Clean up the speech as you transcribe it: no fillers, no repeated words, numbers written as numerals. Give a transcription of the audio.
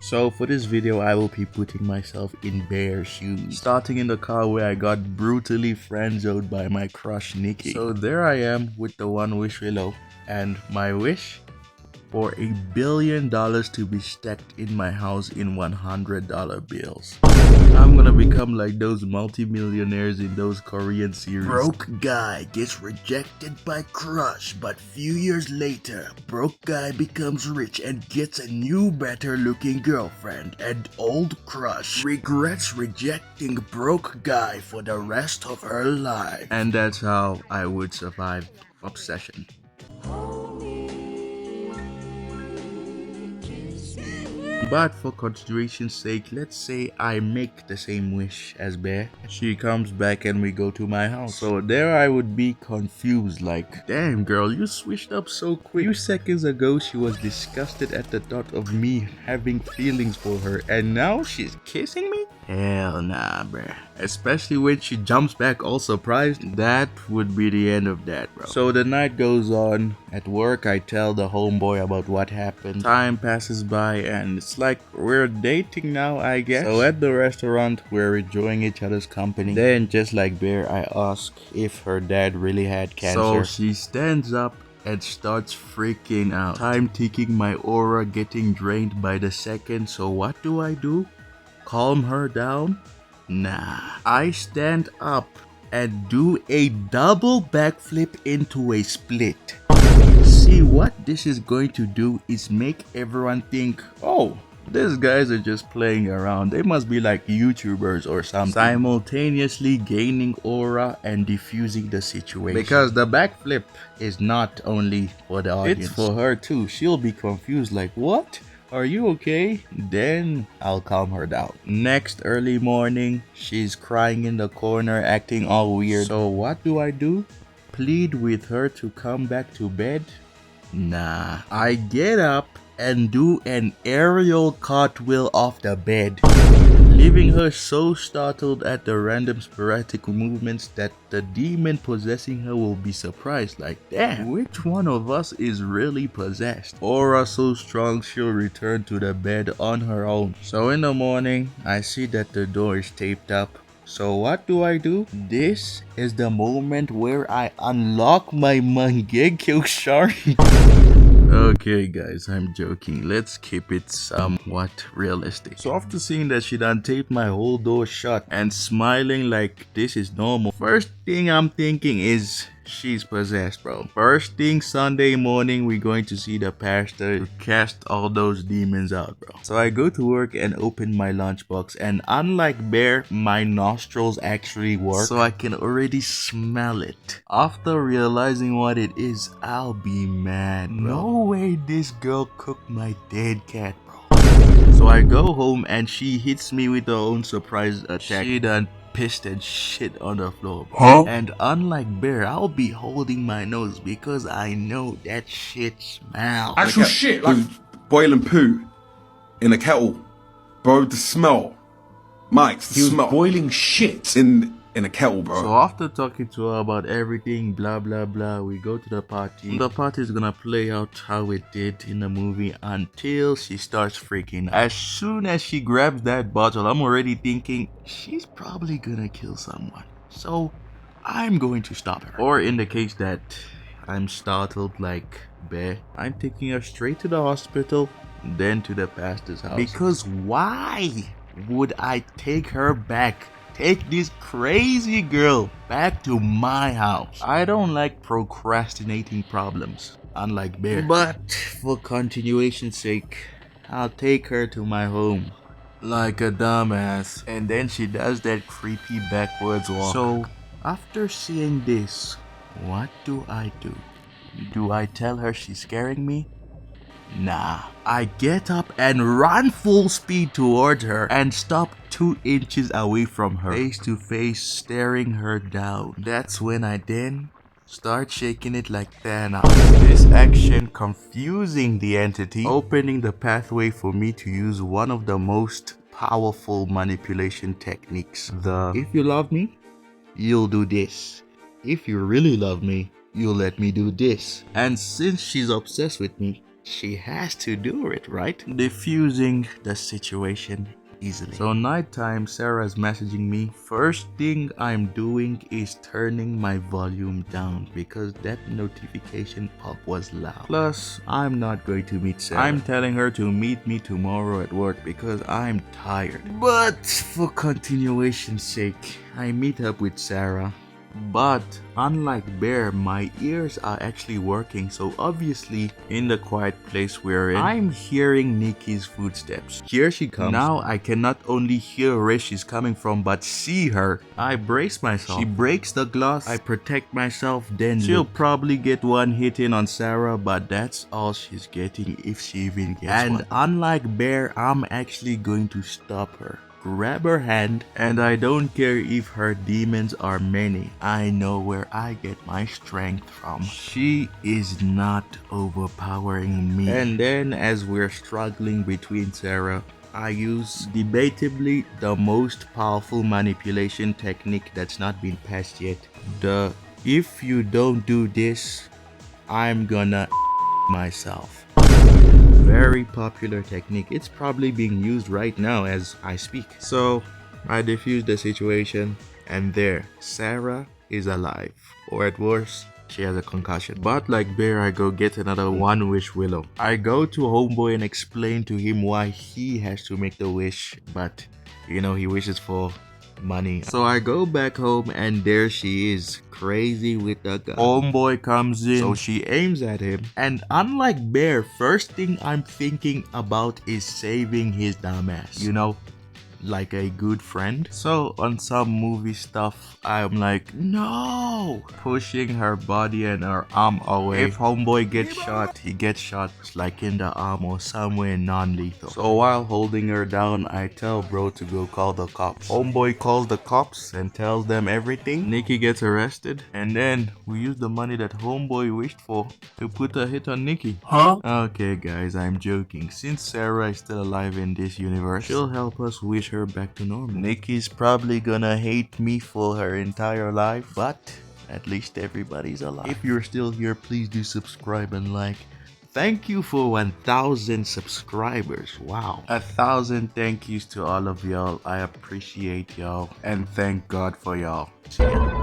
So for this video, I will be putting myself in Bear's shoes. Starting in the car where I got brutally friend-zoned by my crush Nikki. So there I am with the one wish below. And my wish? For $1 billion to be stacked in my house in $100 bills. I'm gonna become like those multi-millionaires in those Korean series. Broke guy gets rejected by crush, but few years later, broke guy becomes rich and gets a new better looking girlfriend, and old crush regrets rejecting broke guy for the rest of her life. And that's how I would survive obsession. But for consideration's sake, let's say I make the same wish as Bear. She comes back and we go to my house. So there I would be confused like, damn girl, you switched up so quick. Few seconds ago she was disgusted at the thought of me having feelings for her, and now she's kissing me? Hell nah, bruh. Especially when she jumps back all surprised. That would be the end of that, bro. So the night goes on. At work, I tell the homeboy about what happened. Time passes by and it's like we're dating now, I guess. So at the restaurant, we're enjoying each other's company. Then, just like Bear, I ask if her dad really had cancer. So she stands up and starts freaking out. Time ticking, my aura getting drained by the second. So what do? Calm her down? Nah. I stand up and do a double backflip into a split. See, what this is going to do is make everyone think, oh, these guys are just playing around. They must be like YouTubers or something. Simultaneously gaining aura and diffusing the situation. Because the backflip is not only for the audience. It's for her too. She'll be confused like, what? Are you okay? Then I'll calm her down. Next early morning, she's crying in the corner, acting all weird. So what do? Plead with her to come back to bed? Nah. I get up and do an aerial cartwheel off the bed, leaving her so startled at the random sporadic movements that the demon possessing her will be surprised like, damn, which one of us is really possessed? Aura so strong she'll return to the bed on her own. So in the morning, I see that the door is taped up. So what do? This is the moment where I unlock my Mangekyo Shari. Okay guys, I'm joking. Let's keep it somewhat realistic. So after seeing that she done taped my whole door shut and smiling like this is normal, first thing I'm thinking is she's possessed, bro. First thing Sunday morning, we're going to see the pastor to cast all those demons out, bro. So I go to work and open my lunchbox, and unlike Bear, my nostrils actually work, so I can already smell it. After realizing what it is, I'll be mad, bro. No way this girl cooked my dead cat, bro. So I go home and she hits me with her own surprise attack. She done pissed and shit on the floor, bro. Huh? And unlike Bear, I'll be holding my nose because I know that shit smells. Actual shit, like boiling poo in a kettle, bro. The smell, Mike. The smell. Boiling shit in a kettle, bro. So after talking to her about everything, blah blah blah, we go to the party. The party is gonna play out how it did in the movie until she starts freaking out. As soon as she grabs that bottle, I'm already thinking she's probably gonna kill someone. So I'm going to stop her. Or in the case that I'm startled like Bear, I'm taking her straight to the hospital, then to the pastor's house. Because why would I take her back? Take this crazy girl back to my house. I don't like procrastinating problems, unlike Bear. But for continuation's sake, I'll take her to my home like a dumbass. And then she does that creepy backwards walk. So after seeing this, what do? Do I tell her she's scaring me? Nah. I get up and run full speed towards her and stop 2 inches away from her, face to face, staring her down. That's when I then start shaking it like Thanos. This action confusing the entity, opening the pathway for me to use one of the most powerful manipulation techniques. If you love me, you'll do this. If you really love me, you'll let me do this. And since she's obsessed with me, she has to do it, right? Diffusing the situation easily. So nighttime, Sarah's messaging me. First thing I'm doing is turning my volume down because that notification pop was loud. Plus, I'm not going to meet Sarah. I'm telling her to meet me tomorrow at work because I'm tired. But for continuation's sake, I meet up with Sarah. But unlike Bear, my ears are actually working, so obviously in the quiet place we're in, I'm hearing Nikki's footsteps. Here she comes. Now I can not only hear where she's coming from but see her. I brace myself. She breaks the glass. I protect myself, then she'll probably get one hit in on Sarah, but that's all she's getting if she even gets one. And unlike Bear, I'm actually going to stop her. Grab her hand, and I don't care if her demons are many. I know where I get my strength from. She is not overpowering me. And then as we're struggling between Sarah, I use debatably the most powerful manipulation technique that's not been passed yet. The if you don't do this, I'm gonna myself. Very popular technique. It's probably being used right now as I speak. So I diffused the situation, and there, Sarah is alive. Or at worst, she has a concussion. But like Bear, I go get another one wish willow. I go to Homeboy and explain to him why he has to make the wish, but you know, he wishes for money. So I go back home, and there she is, crazy with the gun. Homeboy comes in, so she aims at him, and unlike Bear, first thing I'm thinking about is saving his dumbass, you know, like a good friend. So on some movie stuff, I'm like, no, pushing her body and her arm away. If Homeboy gets shot, he gets shot like in the arm or somewhere non-lethal. So while holding her down, I tell bro to go call the cops. Homeboy calls the cops and tells them everything. Nikki gets arrested, and then we use the money that Homeboy wished for to put a hit on Nikki. Huh? Okay guys, I'm joking. Since Sarah is still alive in this universe, she'll help us wish her back to normal. Nikki's probably gonna hate me for her entire life, but at least everybody's alive. If you're still here, please do subscribe and like. Thank you for 1,000 subscribers. Wow. 1,000 thank yous to all of y'all. I appreciate y'all, and thank God for y'all. See ya.